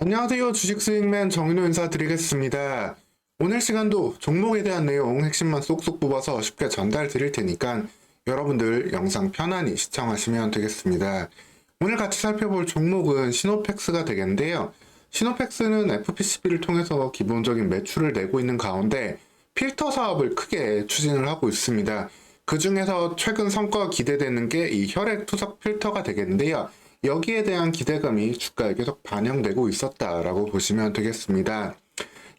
안녕하세요. 주식수익맨 정인호 인사드리겠습니다. 오늘 시간도 종목에 대한 내용 핵심만 쏙쏙 뽑아서 쉽게 전달 드릴 테니까 여러분들 영상 편안히 시청하시면 되겠습니다. 오늘 같이 살펴볼 종목은 시노펙스가 되겠는데요. 시노펙스는 FPCB를 통해서 기본적인 매출을 내고 있는 가운데 필터 사업을 크게 추진을 하고 있습니다. 그 중에서 최근 성과가 기대되는 게 이 혈액 투석 필터가 되겠는데요. 여기에 대한 기대감이 주가에 계속 반영되고 있었다라고 보시면 되겠습니다.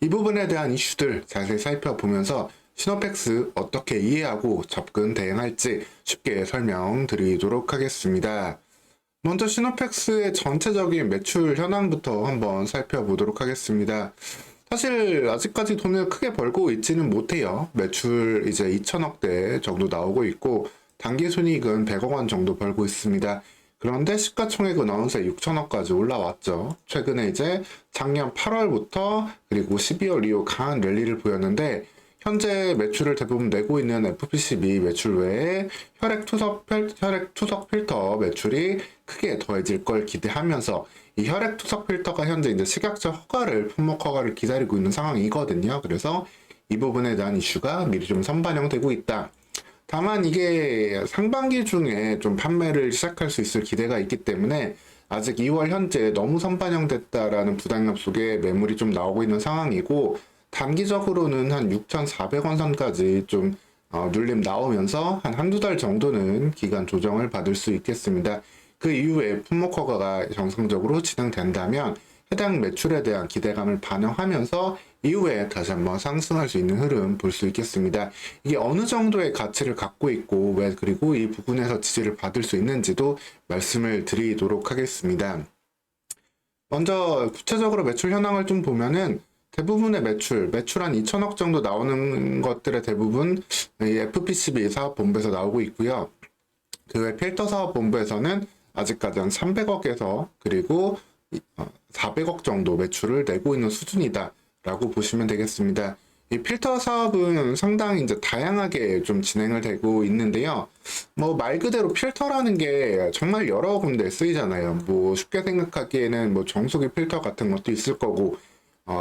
이 부분에 대한 이슈들 자세히 살펴보면서 시노펙스 어떻게 이해하고 접근 대응할지 쉽게 설명드리도록 하겠습니다. 먼저 시노펙스의 전체적인 매출 현황부터 한번 살펴보도록 하겠습니다. 사실 아직까지 돈을 크게 벌고 있지는 못해요. 매출 이제 2천억대 정도 나오고 있고 단기순이익은 100억 원 정도 벌고 있습니다. 그런데 시가총액은 어느새 6천억까지 올라왔죠. 최근에 이제 작년 8월부터 그리고 12월 이후 강한 랠리를 보였는데 현재 매출을 대부분 내고 있는 FPCB 매출 외에 혈액 투석 필터 매출이 크게 더해질 걸 기대하면서 이 혈액 투석 필터가 현재 이제 식약처 허가를 품목 허가를 기다리고 있는 상황이거든요. 그래서 이 부분에 대한 이슈가 미리 좀 선반영되고 있다. 다만 이게 상반기 중에 좀 판매를 시작할 수 있을 기대가 있기 때문에 아직 2월 현재 너무 선반영됐다라는 부당감 속에 매물이 좀 나오고 있는 상황이고 단기적으로는 한 6,400원 선까지 좀 눌림 나오면서 한두 달 정도는 기간 조정을 받을 수 있겠습니다. 그 이후에 품목 허가가 정상적으로 진행된다면 해당 매출에 대한 기대감을 반영하면서 이후에 다시 한번 상승할 수 있는 흐름 볼 수 있겠습니다. 이게 어느 정도의 가치를 갖고 있고 왜 그리고 이 부분에서 지지를 받을 수 있는지도 말씀을 드리도록 하겠습니다. 먼저 구체적으로 매출 현황을 좀 보면은 대부분의 매출 한 2천억 정도 나오는 것들의 대부분 이 FPCB 사업본부에서 나오고 있고요. 그 외 필터 사업본부에서는 아직까지 한 300억에서 그리고 400억 정도 매출을 내고 있는 수준이다 라고 보시면 되겠습니다. 이 필터 사업은 상당히 이제 다양하게 좀 진행을 되고 있는데요. 뭐 말 그대로 필터라는 게 정말 여러 군데 쓰이잖아요. 뭐 쉽게 생각하기에는 뭐 정수기 필터 같은 것도 있을 거고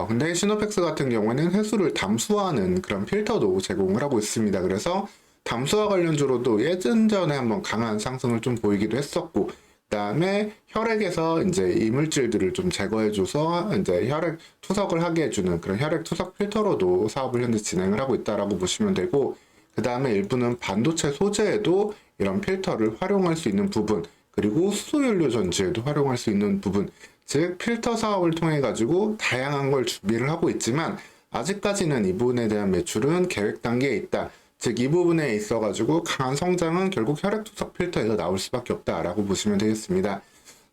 근데 시노펙스 같은 경우에는 해수를 담수하는 그런 필터도 제공을 하고 있습니다. 그래서 담수화 관련주로도 예전전에 한번 강한 상승을 좀 보이기도 했었고, 그 다음에 혈액에서 이제 이물질들을 좀 제거해줘서 이제 혈액 투석을 하게 해주는 그런 혈액 투석 필터로도 사업을 현재 진행을 하고 있다라고 보시면 되고, 그 다음에 일부는 반도체 소재에도 이런 필터를 활용할 수 있는 부분, 그리고 수소연료 전지에도 활용할 수 있는 부분, 즉 필터 사업을 통해 가지고 다양한 걸 준비를 하고 있지만 아직까지는 이 부분에 대한 매출은 계획 단계에 있다. 즉 이 부분에 있어 가지고 강한 성장은 결국 혈액 투석 필터에서 나올 수밖에 없다라고 보시면 되겠습니다.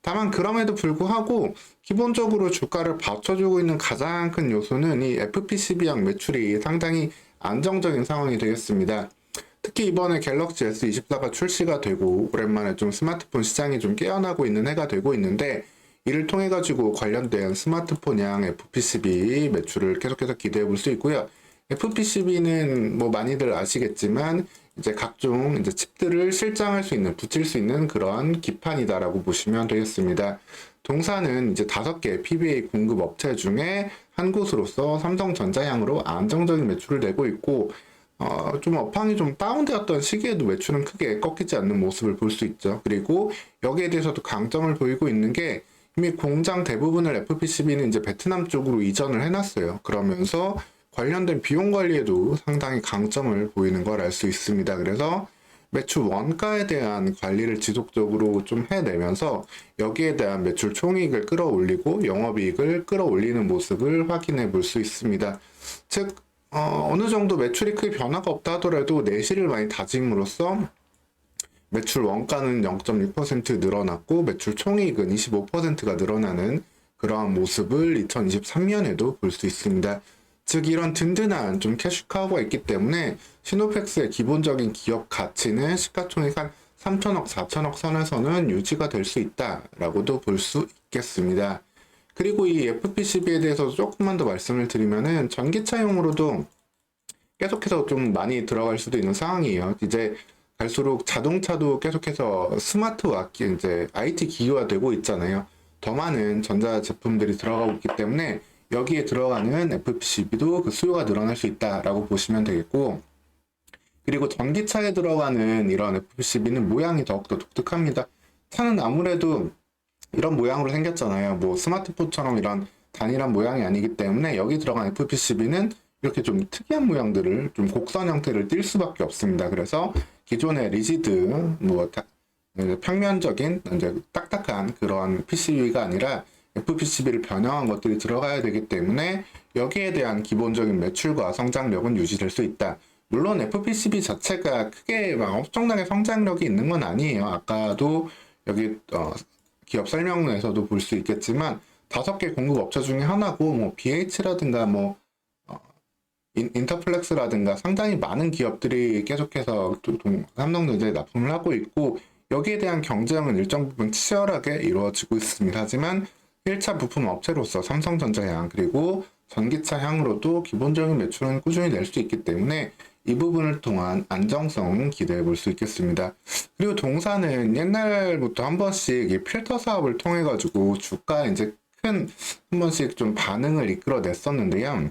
다만 그럼에도 불구하고 기본적으로 주가를 받쳐주고 있는 가장 큰 요소는 이 FPCB양 매출이 상당히 안정적인 상황이 되겠습니다. 특히 이번에 갤럭시 S24가 출시가 되고 오랜만에 좀 스마트폰 시장이 좀 깨어나고 있는 해가 되고 있는데 이를 통해 가지고 관련된 스마트폰양 FPCB 매출을 계속해서 기대해 볼 수 있고요. FPCB는 뭐 많이들 아시겠지만 이제 각종 이제 칩들을 실장할 수 있는, 붙일 수 있는 그런 기판이다라고 보시면 되겠습니다. 동사는 이제 5개 PBA 공급 업체 중에 한 곳으로서 삼성전자향으로 안정적인 매출을 내고 있고 좀 업황이 좀 다운되었던 시기에도 매출은 크게 꺾이지 않는 모습을 볼 수 있죠. 그리고 여기에 대해서도 강점을 보이고 있는 게 이미 공장 대부분을 FPCB는 이제 베트남 쪽으로 이전을 해놨어요. 그러면서 관련된 비용 관리에도 상당히 강점을 보이는 걸 알 수 있습니다. 그래서 매출 원가에 대한 관리를 지속적으로 좀 해내면서 여기에 대한 매출 총이익을 끌어올리고 영업이익을 끌어올리는 모습을 확인해 볼 수 있습니다. 즉 어느 정도 매출이 크게 변화가 없다 하더라도 내실을 많이 다짐으로써 매출 원가는 0.6% 늘어났고 매출 총이익은 25%가 늘어나는 그러한 모습을 2023년에도 볼 수 있습니다. 즉 이런 든든한 좀 캐시카우가 있기 때문에 시노펙스의 기본적인 기업 가치는 시가총액 한 3천억, 4천억 선에서는 유지가 될 수 있다라고도 볼 수 있겠습니다. 그리고 이 FPCB에 대해서 조금만 더 말씀을 드리면은 전기차용으로도 계속해서 좀 많이 들어갈 수도 있는 상황이에요. 이제 갈수록 자동차도 계속해서 스마트화, 이제 IT 기기화 되고 있잖아요. 더 많은 전자 제품들이 들어가고 있기 때문에 여기에 들어가는 FPCB도 그 수요가 늘어날 수 있다라고 보시면 되겠고, 그리고 전기차에 들어가는 이런 FPCB는 모양이 더욱더 독특합니다. 차는 아무래도 이런 모양으로 생겼잖아요. 뭐 스마트폰처럼 이런 단일한 모양이 아니기 때문에 여기 들어간 FPCB는 이렇게 좀 특이한 모양들을 좀 곡선 형태를 띌 수밖에 없습니다. 그래서 기존의 리지드 뭐 평면적인 이제 딱딱한 그런 PCB가 아니라 FPCB를 변형한 것들이 들어가야 되기 때문에 여기에 대한 기본적인 매출과 성장력은 유지될 수 있다. 물론 FPCB 자체가 크게 막 엄청나게 성장력이 있는 건 아니에요. 아까도 여기 기업 설명에서도 볼 수 있겠지만 5개 공급 업체 중에 하나고 뭐 BH라든가 뭐 인터플렉스라든가 상당히 많은 기업들이 계속해서 삼성전자에 납품을 하고 있고, 여기에 대한 경쟁은 일정 부분 치열하게 이루어지고 있습니다. 하지만 1차 부품 업체로서 삼성전자향 그리고 전기차향으로도 기본적인 매출은 꾸준히 낼 수 있기 때문에 이 부분을 통한 안정성 기대해 볼 수 있겠습니다. 그리고 동사는 옛날부터 한 번씩 이 필터 사업을 통해 가지고 주가에 이제 큰 한 번씩 좀 반응을 이끌어냈었는데요.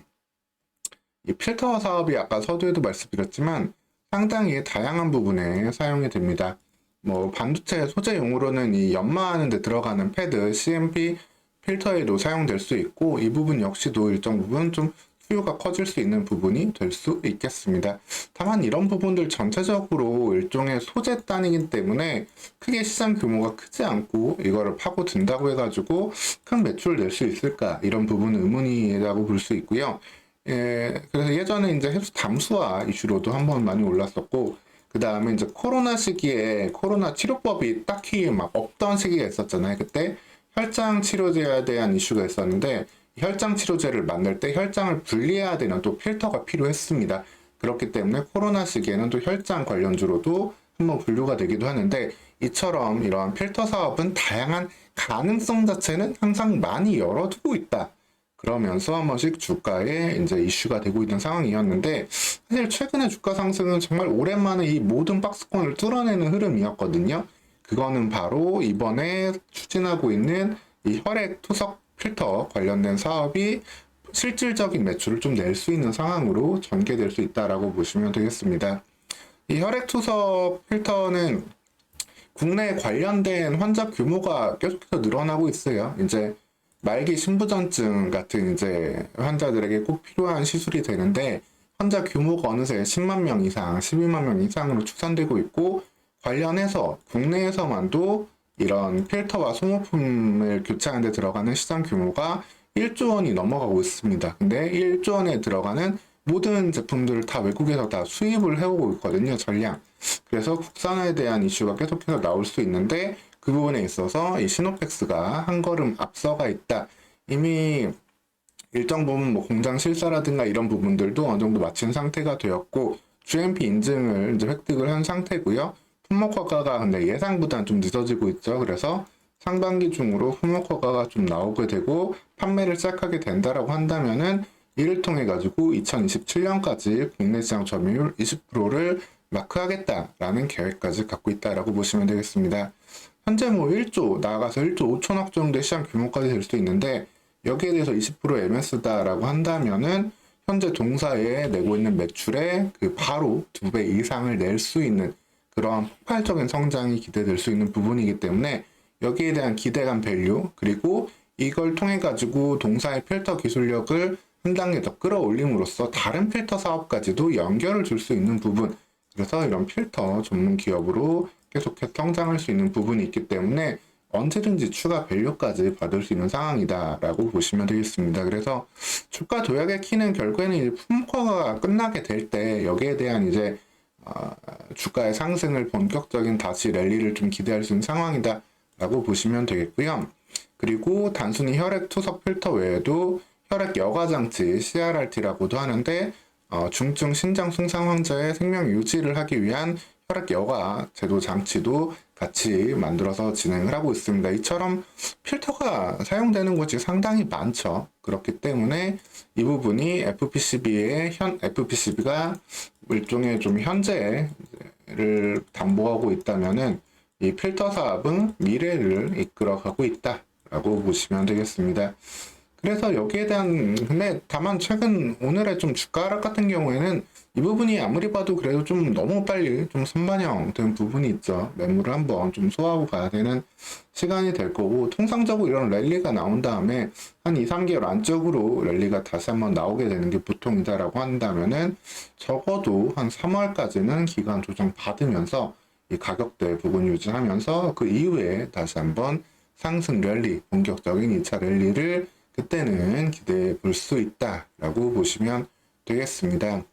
이 필터 사업이 아까 서두에도 말씀드렸지만 상당히 다양한 부분에 사용이 됩니다. 뭐 반도체 소재용으로는 이 연마하는 데 들어가는 패드, CMP 필터에도 사용될 수 있고, 이 부분 역시도 일정 부분 좀 수요가 커질 수 있는 부분이 될 수 있겠습니다. 다만 이런 부분들 전체적으로 일종의 소재 단위이기 때문에 크게 시장 규모가 크지 않고 이거를 파고든다고 해가지고 큰 매출을 낼 수 있을까, 이런 부분은 의문이라고 볼 수 있고요. 그래서 예전에 이제 흡수 담수화 이슈로도 한번 많이 올랐었고, 그 다음에 이제 코로나 시기에 코로나 치료법이 딱히 막 없던 시기가 있었잖아요. 그때 혈장 치료제에 대한 이슈가 있었는데, 혈장 치료제를 만들 때 혈장을 분리해야 되는 또 필터가 필요했습니다. 그렇기 때문에 코로나 시기에는 또 혈장 관련주로도 한번 분류가 되기도 하는데, 이처럼 이러한 필터 사업은 다양한 가능성 자체는 항상 많이 열어두고 있다. 그러면서 한 번씩 주가에 이제 이슈가 되고 있는 상황이었는데, 사실 최근에 주가 상승은 정말 오랜만에 이 모든 박스권을 뚫어내는 흐름이었거든요. 그거는 바로 이번에 추진하고 있는 이 혈액 투석 필터 관련된 사업이 실질적인 매출을 좀 낼 수 있는 상황으로 전개될 수 있다라고 보시면 되겠습니다. 이 혈액 투석 필터는 국내 관련된 환자 규모가 계속해서 늘어나고 있어요. 이제 말기 신부전증 같은 이제 환자들에게 꼭 필요한 시술이 되는데, 환자 규모가 어느새 10만 명 이상, 12만 명 이상으로 추산되고 있고, 관련해서 국내에서만도 이런 필터와 소모품을 교체하는 데 들어가는 시장 규모가 1조 원이 넘어가고 있습니다. 근데 1조 원에 들어가는 모든 제품들을 다 외국에서 다 수입을 해오고 있거든요, 전량. 그래서 국산화에 대한 이슈가 계속해서 나올 수 있는데, 그 부분에 있어서 이 시노펙스가 한 걸음 앞서가 있다. 이미 일정 부분 뭐 공장 실사라든가 이런 부분들도 어느 정도 마친 상태가 되었고, GMP 인증을 이제 획득을 한 상태고요. 품목 허가가 근데 예상보다는 좀 늦어지고 있죠. 그래서 상반기 중으로 품목 허가가 좀 나오게 되고 판매를 시작하게 된다라고 한다면은, 이를 통해 가지고 2027년까지 국내 시장 점유율 20%를 마크하겠다라는 계획까지 갖고 있다라고 보시면 되겠습니다. 현재 뭐 1조, 나아가서 1조 5천억 정도의 시장 규모까지 될 수 있는데, 여기에 대해서 20% MS다라고 한다면은 현재 동사에 내고 있는 매출의 그 바로 2배 이상을 낼 수 있는 그러한 폭발적인 성장이 기대될 수 있는 부분이기 때문에, 여기에 대한 기대감 밸류, 그리고 이걸 통해 가지고 동사의 필터 기술력을 한 단계 더 끌어올림으로써 다른 필터 사업까지도 연결을 줄 수 있는 부분, 그래서 이런 필터 전문 기업으로 계속해서 성장할 수 있는 부분이 있기 때문에 언제든지 추가 밸류까지 받을 수 있는 상황이다라고 보시면 되겠습니다. 그래서 주가 도약의 키는 결국에는 이제 품목화가 끝나게 될 때 여기에 대한 이제 주가의 상승을 본격적인 다시 랠리를 좀 기대할 수 있는 상황이다라고 보시면 되겠고요. 그리고 단순히 혈액 투석 필터 외에도 혈액 여과 장치 CRRT라고도 하는데, 중증 신장 손상 환자의 생명 유지를 하기 위한 혈액 여과 제도 장치도 같이 만들어서 진행을 하고 있습니다. 이처럼 필터가 사용되는 곳이 상당히 많죠. 그렇기 때문에 이 부분이 FPCB가 일종의 좀 현재를 담보하고 있다면은 이 필터 사업은 미래를 이끌어가고 있다 라고 보시면 되겠습니다. 그래서 여기에 대한, 근데 다만 최근 오늘의 좀 주가 하락 같은 경우에는 이 부분이 아무리 봐도 그래도 좀 너무 빨리 좀 선반영된 부분이 있죠. 매물을 한번 좀 소화하고 가야 되는 시간이 될 거고, 통상적으로 이런 랠리가 나온 다음에 한 2, 3개월 안쪽으로 랠리가 다시 한번 나오게 되는 게 보통이다라고 한다면은 적어도 한 3월까지는 기간 조정 받으면서 이 가격대 부분 유지하면서 그 이후에 다시 한번 상승 랠리, 본격적인 2차 랠리를 그때는 기대해 볼 수 있다라고 보시면 되겠습니다.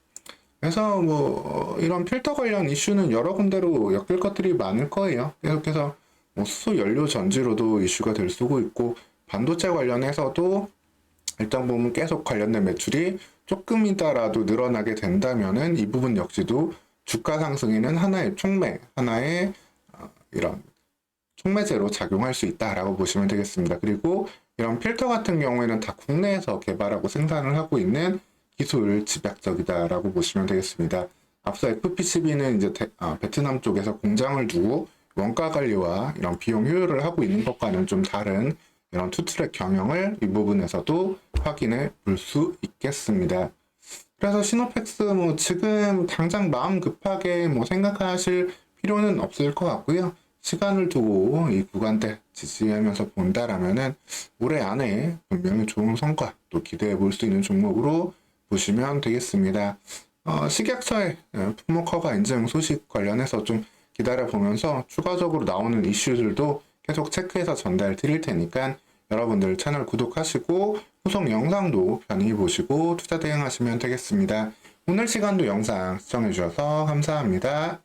그래서 뭐 이런 필터 관련 이슈는 여러 군데로 엮일 것들이 많을 거예요. 계속해서 뭐 수소 연료 전지로도 이슈가 될 수도 있고, 반도체 관련해서도 일단 보면 계속 관련된 매출이 조금이다라도 늘어나게 된다면은 이 부분 역시도 주가 상승에는 하나의 촉매, 하나의 이런 촉매제로 작용할 수 있다라고 보시면 되겠습니다. 그리고 이런 필터 같은 경우에는 다 국내에서 개발하고 생산을 하고 있는 기술 집약적이다라고 보시면 되겠습니다. 앞서 FPCB는 이제 베트남 쪽에서 공장을 두고 원가 관리와 이런 비용 효율을 하고 있는 것과는 좀 다른 이런 투트랙 경영을 이 부분에서도 확인해 볼 수 있겠습니다. 그래서 시노펙스 뭐 지금 당장 마음 급하게 뭐 생각하실 필요는 없을 것 같고요. 시간을 두고 이 구간대 지지하면서 본다라면은 올해 안에 분명히 좋은 성과 또 기대해 볼 수 있는 종목으로 보시면 되겠습니다. 식약처의 품목허가 인증 소식 관련해서 좀 기다려 보면서 추가적으로 나오는 이슈들도 계속 체크해서 전달 드릴 테니까 여러분들 채널 구독하시고 후속 영상도 편히 보시고 투자 대응하시면 되겠습니다. 오늘 시간도 영상 시청해 주셔서 감사합니다.